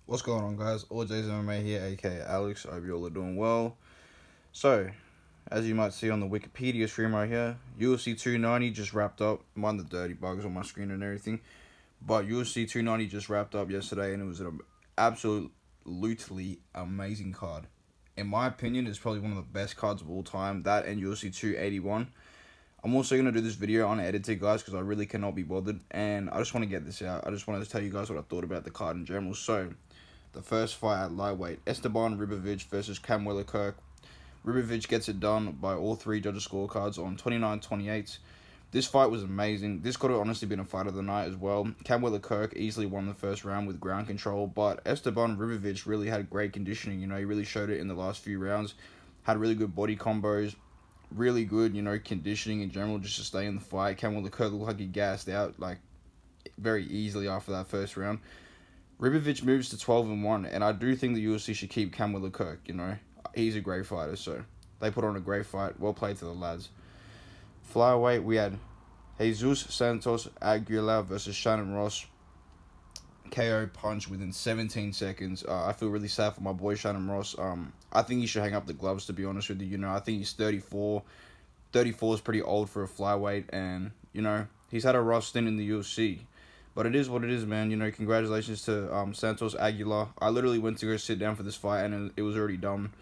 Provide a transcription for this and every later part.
What's going on, guys? All J's MMA here, aka Alex. I hope you all are doing well. So, as you might see on the Wikipedia stream right here, UFC 290 just wrapped up. Mind the dirty bugs on my screen and everything, but UFC 290 just wrapped up yesterday, and it was an absolutely amazing card. In my opinion, it's probably one of the best cards of all time. That and UFC 281. I'm also going to do this video unedited, guys, because I really cannot be bothered, and I just want to get this out. I just wanted to tell you guys what I thought about the card in general. So, the first fight at lightweight, Esteban Ribovic versus Cam Willer-Kirk. Ribovic gets it done by all three judges' scorecards on 29-28. This fight was amazing. This could have honestly been a fight of the night as well. Cam Willer-Kirk easily won the first round with ground control, but Esteban Ribovic really had great conditioning. He really showed it in the last few rounds. Had really good body combos, really good, conditioning in general just to stay in the fight. Cam Willer-Kirk looked like he gassed out very easily after that first round. Ribovic moves to 12-1, and I do think the UFC should keep Cam Willer-Kirk. He's a great fighter, so they put on a great fight. Well played to the lads. Flyweight, we had Jesus Santos Aguilar versus Shannon Ross. KO punch within 17 seconds. I feel really sad for my boy Shannon Ross. I think he should hang up the gloves, to be honest with you. I think he's 34. 34 is pretty old for a flyweight, and he's had a rough stint in the UFC. But it is what it is, man. Congratulations to Santos Aguilar. I literally went to go sit down for this fight, and it was already done.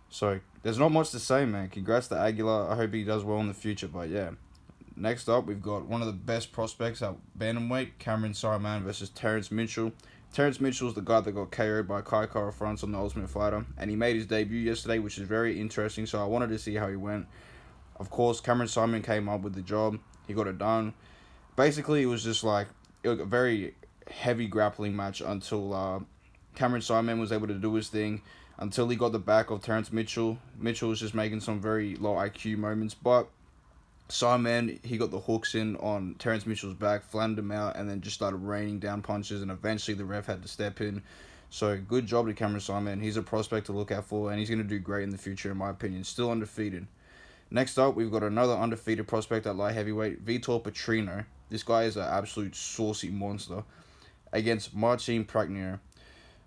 So, there's not much to say, man. Congrats to Aguilar. I hope he does well in the future. But, yeah. Next up, we've got one of the best prospects at bantamweight, Cameron Saruman versus Terrence Mitchell. Terrence Mitchell's the guy that got KO'd by Kai Kara France on The Ultimate Fighter. And he made his debut yesterday, which is very interesting. So, I wanted to see how he went. Of course, Cameron Saruman came up with the job. He got it done. Basically, it was just it was a very heavy grappling match until Cameron Saruman was able to do his thing, until he got the back of Terrence Mitchell. Mitchell was just making some very low IQ moments, but Saruman, he got the hooks in on Terrence Mitchell's back, flattened him out, and then just started raining down punches, and eventually the ref had to step in. So good job to Cameron Saruman. He's a prospect to look out for, and he's going to do great in the future, in my opinion. Still undefeated. Next up, we've got another undefeated prospect at light heavyweight, Vitor Petrino. This guy is an absolute saucy monster against Marcin Prachnio.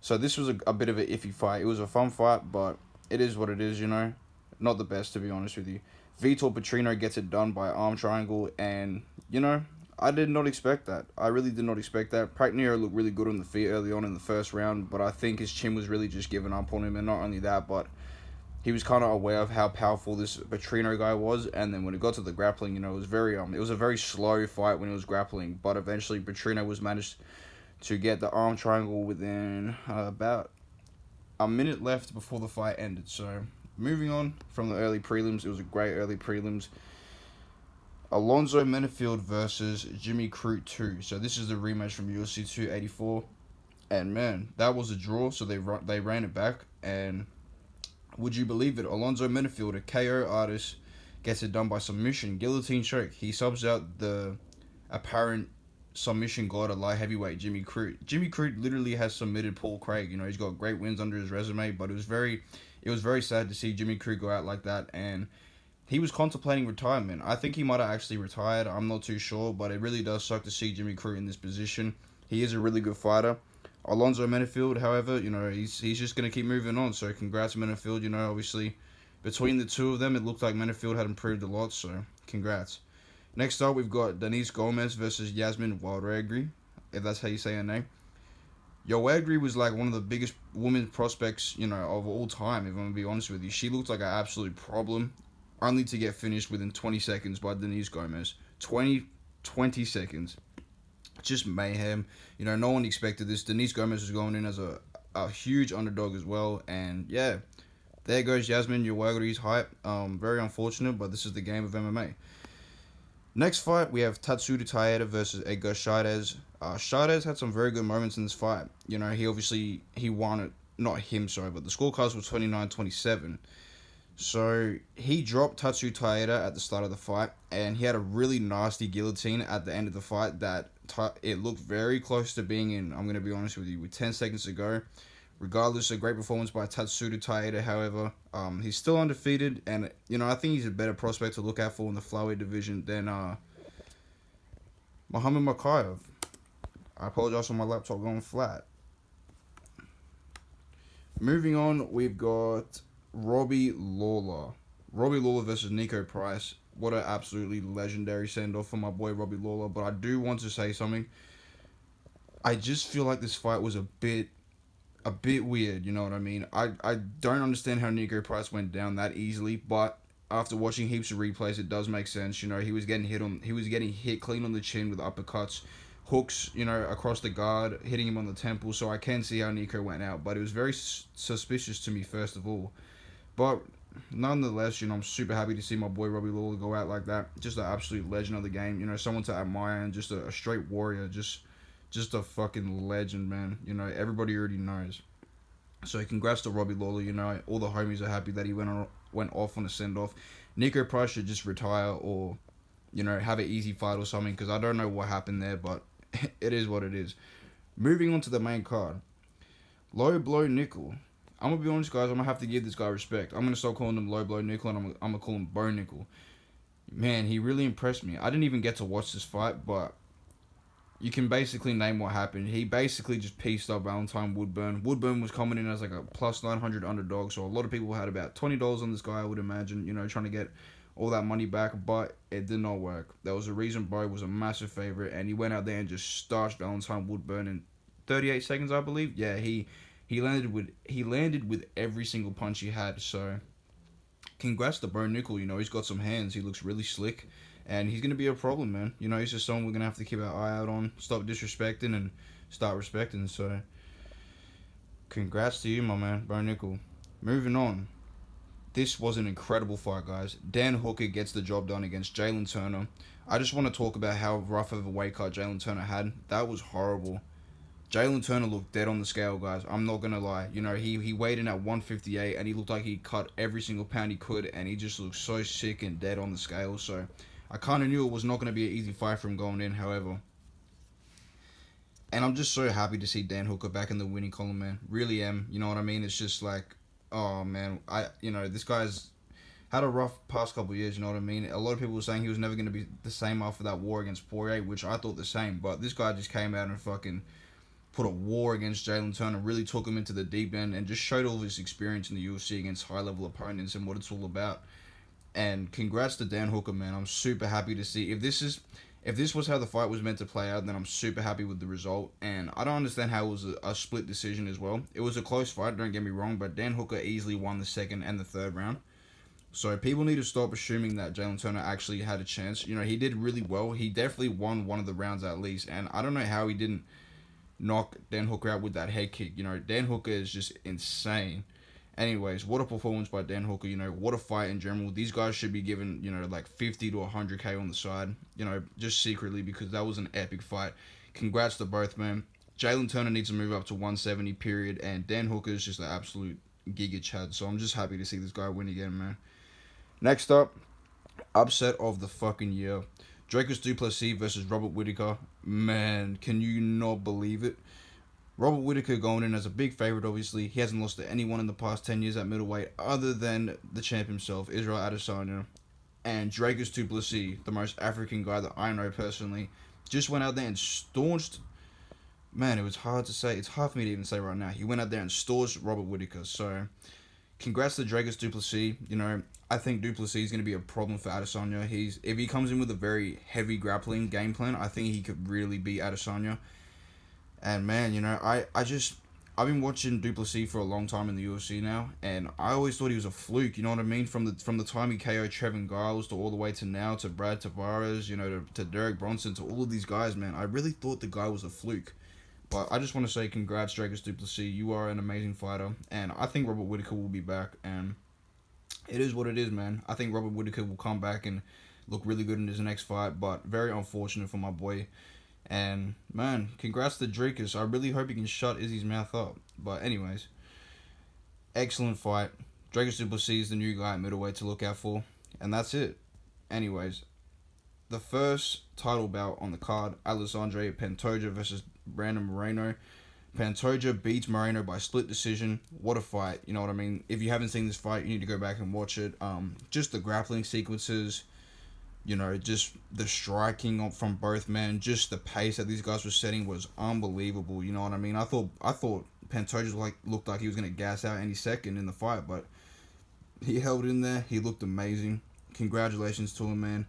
So this was a bit of an iffy fight. It was a fun fight, but it is what it is, Not the best, to be honest with you. Vitor Petrino gets it done by arm triangle, and, I did not expect that. I really did not expect that. Prachnio looked really good on the feet early on in the first round, but I think his chin was really just giving up on him, and not only that, but he was kind of aware of how powerful this Petrino guy was, and then when it got to the grappling, it was it was a very slow fight when it was grappling, but eventually Petrino was managed to get the arm triangle within about a minute left before the fight ended. So, moving on from the early prelims, it was a great early prelims. Alonzo Menafield versus Jimmy Crute 2. So this is the rematch from UFC 284, and man, that was a draw. So they ran it back, and would you believe it? Alonzo Menafield, a KO artist, gets it done by submission, guillotine choke. He subs out the apparent submission god at light heavyweight, Jimmy Crute. Jimmy Crute literally has submitted Paul Craig. He's got great wins under his resume, but it was very sad to see Jimmy Crute go out like that, and he was contemplating retirement. I think he might have actually retired. I'm not too sure, but it really does suck to see Jimmy Crute in this position. He is a really good fighter. Alonzo Menafield, however, he's just going to keep moving on. So congrats, Menafield. Obviously, between the two of them, it looked like Menafield had improved a lot. So congrats. Next up, we've got Denise Gomez versus Yasmin Jauregui, if that's how you say her name. Jauregui was like one of the biggest women prospects, of all time, if I'm going to be honest with you. She looked like an absolute problem, only to get finished within 20 seconds by Denise Gomez. 20 seconds. Just mayhem. No one expected this. Denise Gomez was going in as a huge underdog as well. And yeah, there goes Yasmin Jauregui's hype. Very unfortunate, but this is the game of MMA. Next fight, we have Tatsuda Taira versus Edgar Chairez. Chairez had some very good moments in this fight. He won it. Not him, sorry, but the scorecards were 29-27. So he dropped Tatsuda Taira at the start of the fight, and he had a really nasty guillotine at the end of the fight that it looked very close to being in. I'm going to be honest with you, with 10 seconds to go. Regardless, a great performance by Tatsuda Taira. However, he's still undefeated, and I think he's a better prospect to look out for in the flyweight division than Muhammad Mokaev. I apologize for my laptop going flat. Moving on, we've got Robbie Lawler. Robbie Lawler versus Nico Price. What an absolutely legendary send off for my boy Robbie Lawler. But I do want to say something. I just feel like this fight was a bit weird, you know what I mean? I don't understand how Nico Price went down that easily, but after watching heaps of replays, it does make sense. You know, he was getting hit clean on the chin with uppercuts, hooks, you know, across the guard, hitting him on the temple. So I can see how Nico went out, but it was very suspicious to me first of all. But nonetheless, you know, I'm super happy to see my boy Robbie Lawler go out like that. Just an absolute legend of the game. You know, someone to admire and just a straight warrior. Just a fucking legend, man. You know, everybody already knows. So congrats to Robbie Lawler. You know, all the homies are happy that he went off on a send off. Nico Price should just retire or, you know, have an easy fight or something because I don't know what happened there, but it is what it is. Moving on to the main card, Low Blow Nickel. I'm gonna be honest, guys. I'm gonna have to give this guy respect. I'm gonna start calling him Low Blow Nickel, and I'm gonna call him Bone Nickel. Man, he really impressed me. I didn't even get to watch this fight, but you can basically name what happened. He basically just pieced up Valentine Woodburn. Woodburn was coming in as like a plus 900 underdog, so a lot of people had about $20 on this guy, I would imagine, you know, trying to get all that money back, but it did not work. There was a reason Bo was a massive favorite, and he went out there and just starched Valentine Woodburn in 38 seconds, I believe. Yeah, he landed with every single punch he had, so congrats to Bone Nickel. You know, he's got some hands. He looks really slick. And he's going to be a problem, man. You know, he's just someone we're going to have to keep our eye out on. Stop disrespecting and start respecting. So, congrats to you, my man, Bone Nickel. Moving on. This was an incredible fight, guys. Dan Hooker gets the job done against Jalen Turner. I just want to talk about how rough of a weight cut Jalen Turner had. That was horrible. Jalen Turner looked dead on the scale, guys. I'm not going to lie. You know, he weighed in at 158, and he looked like he cut every single pound he could, and he just looked so sick and dead on the scale. So, I kind of knew it was not going to be an easy fight for him going in, however. And I'm just so happy to see Dan Hooker back in the winning column, man. Really am. You know what I mean? It's just like, oh, man. This guy's had a rough past couple of years, you know what I mean? A lot of people were saying he was never going to be the same after that war against Poirier, which I thought the same. But this guy just came out and fucking put a war against Jalen Turner, really took him into the deep end, and just showed all of his experience in the UFC against high-level opponents and what it's all about. And congrats to Dan Hooker, man. I'm super happy to see. If this was how the fight was meant to play out, then I'm super happy with the result. And I don't understand how it was a split decision as well. It was a close fight, don't get me wrong, but Dan Hooker easily won the second and the third round. So people need to stop assuming that Jalen Turner actually had a chance. You know, he did really well. He definitely won one of the rounds at least. And I don't know how he didn't knock Dan Hooker out with that head kick. You know, Dan Hooker is just insane. Anyways, what a performance by Dan Hooker. You know, what a fight in general. These guys should be given, you know, like 50 to 100K on the side, you know, just secretly, because that was an epic fight. Congrats to both, man. Jalen Turner needs to move up to 170, period, and Dan Hooker is just an absolute giga chad. So I'm just happy to see this guy win again, man. Next up, upset of the fucking year. Dricus Du Plessis versus Robert Whittaker. Man, can you not believe it? Robert Whittaker going in as a big favorite, obviously. He hasn't lost to anyone in the past 10 years at middleweight other than the champ himself, Israel Adesanya. And Dricus Du Plessis, the most African guy that I know personally, just went out there and staunched. Man, it was hard to say. It's hard for me to even say right now. He went out there and staunched Robert Whittaker. So, congrats to Dricus Du Plessis. You know, I think Du Plessis is going to be a problem for Adesanya. If he comes in with a very heavy grappling game plan, I think he could really beat Adesanya. And man, you know, I've been watching Du Plessis for a long time in the UFC now, and I always thought he was a fluke. You know what I mean? From the time he KO'd Trevin Giles to all the way to now to Brad Tavares, you know, to Derek Bronson, to all of these guys, man. I really thought the guy was a fluke. But I just want to say congrats, Dricus Du Plessis. You are an amazing fighter, and I think Robert Whittaker will be back. And it is what it is, man. I think Robert Whittaker will come back and look really good in his next fight, but very unfortunate for my boy. And, man, congrats to Dricus. I really hope he can shut Izzy's mouth up. But, anyways, excellent fight. Dricus Du Plessis is the new guy at middleweight to look out for. And that's it. Anyways, the first title bout on the card, Alexandre Pantoja versus Brandon Moreno. Pantoja beats Moreno by split decision. What a fight. You know what I mean? If you haven't seen this fight, you need to go back and watch it. Just the grappling sequences. You know, just the striking from both men, just the pace that these guys were setting was unbelievable. You know what I mean? I thought Pantoja looked like he was gonna gas out any second in the fight, but he held in there. He looked amazing. Congratulations to him, man.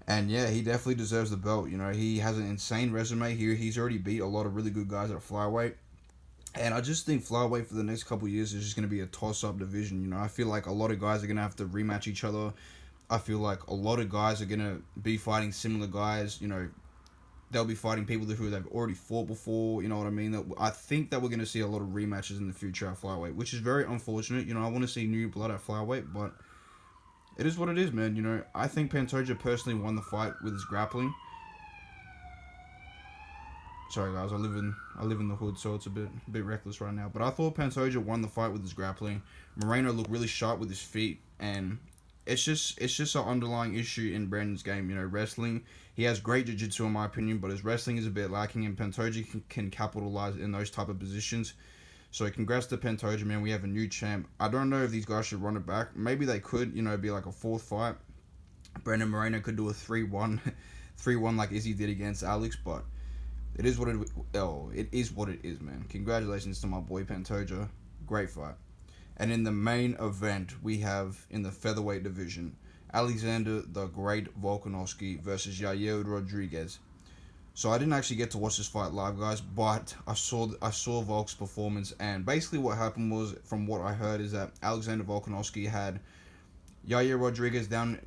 And yeah, he definitely deserves the belt. You know, he has an insane resume here. He's already beat a lot of really good guys at flyweight. And I just think flyweight for the next couple of years is just going to be a toss-up division. You know, I feel like a lot of guys are going to have to rematch each other. I feel like a lot of guys are going to be fighting similar guys. You know, they'll be fighting people who they've already fought before. You know what I mean? I think that we're going to see a lot of rematches in the future at flyweight, which is very unfortunate. You know, I want to see new blood at flyweight, but it is what it is, man. You know, I think Pantoja personally won the fight with his grappling. Sorry guys, I live in the hood, so it's a bit reckless right now. But I thought Pantoja won the fight with his grappling. Moreno looked really sharp with his feet, and it's just an underlying issue in Brandon's game. You know, wrestling. He has great jiu-jitsu in my opinion, but his wrestling is a bit lacking, and Pantoja can capitalize in those type of positions. So congrats to Pantoja, man. We have a new champ. I don't know if these guys should run it back. Maybe they could, you know, be like a fourth fight. Brandon Moreno could do a 3-1, 3-1 like Izzy did against Alex, but it is what it is, man. Congratulations to my boy Pantoja. Great fight. And in the main event, we have in the featherweight division, Alexander the Great Volkanovski versus Yair Rodriguez. So I didn't actually get to watch this fight live, guys, but I saw Volk's performance, and basically what happened was, from what I heard, is that Alexander Volkanovski had Yair Rodriguez down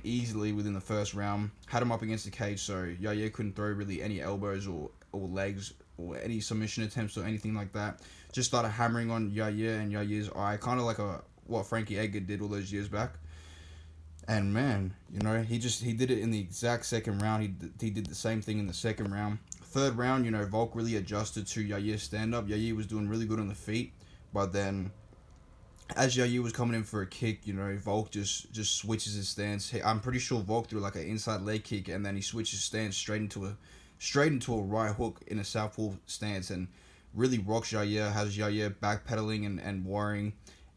easily within the first round, had him up against the cage, so Yair couldn't throw really any elbows or legs or any submission attempts or anything like that. Just started hammering on Yair and Yair's eye, kind of like what Frankie Edgar did all those years back. And man, you know, he did it in the exact second round. He did the same thing in the second round. Third round, you know, Volk really adjusted to Yair's stand-up. Yair was doing really good on the feet, but then as Yair was coming in for a kick, you know, Volk just switches his stance. I'm pretty sure Volk threw like an inside leg kick, and then he switched his stance straight into a right hook in a southpaw stance, and really rocks Yair, has Yair backpedaling and worrying,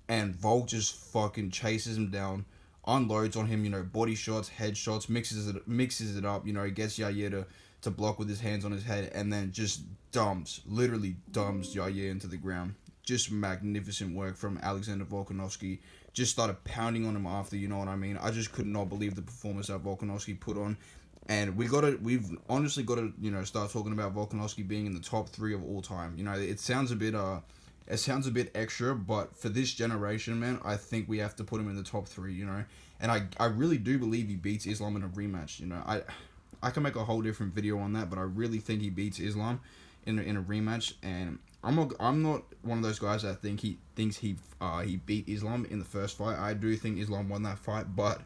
and Volk just fucking chases him down, unloads on him, you know, body shots, head shots, mixes it up, you know, he gets Yair to block with his hands on his head, and then just literally dumps Yair into the ground. Just magnificent work from Alexander Volkanovski. Just started pounding on him after, you know what I mean? I just could not believe the performance that Volkanovski put on. And we've honestly got to, you know, start talking about Volkanovski being in the top 3 of all time. You know, it sounds a bit extra, but for this generation, man, I think we have to put him in the top 3, you know. And I really do believe he beats Islam in a rematch, you know. I can make a whole different video on that, but I really think he beats Islam in a rematch. And I'm not one of those guys that thinks he beat Islam in the first fight. I do think Islam won that fight, but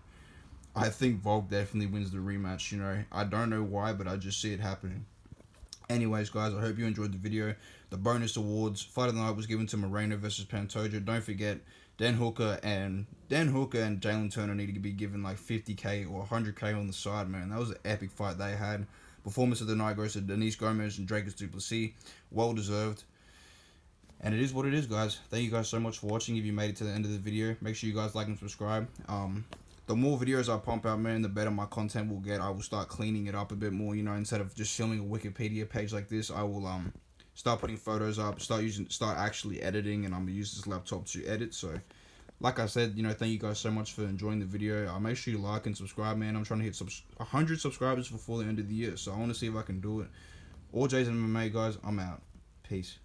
I think Volk definitely wins the rematch, you know. I don't know why, but I just see it happening. Anyways, guys, I hope you enjoyed the video. The bonus awards, Fight of the Night was given to Moreno versus Pantoja. Don't forget, Dan Hooker and Jalen Turner need to be given like 50k or 100k on the side, man. That was an epic fight they had. Performance of the night goes to Denise Gomez and Dracus Duplessis. Well deserved. And it is what it is, guys. Thank you guys so much for watching. If you made it to the end of the video, make sure you guys like and subscribe. The more videos I pump out, man, the better my content will get. I will start cleaning it up a bit more, you know. Instead of just filming a Wikipedia page like this, I will start putting photos up, start actually editing, and I'm gonna use this laptop to edit. So, like I said, you know, thank you guys so much for enjoying the video. Make sure you like and subscribe, man. I'm trying to hit 100 subscribers before the end of the year, so I want to see if I can do it. All J's MMA, guys. I'm out. Peace.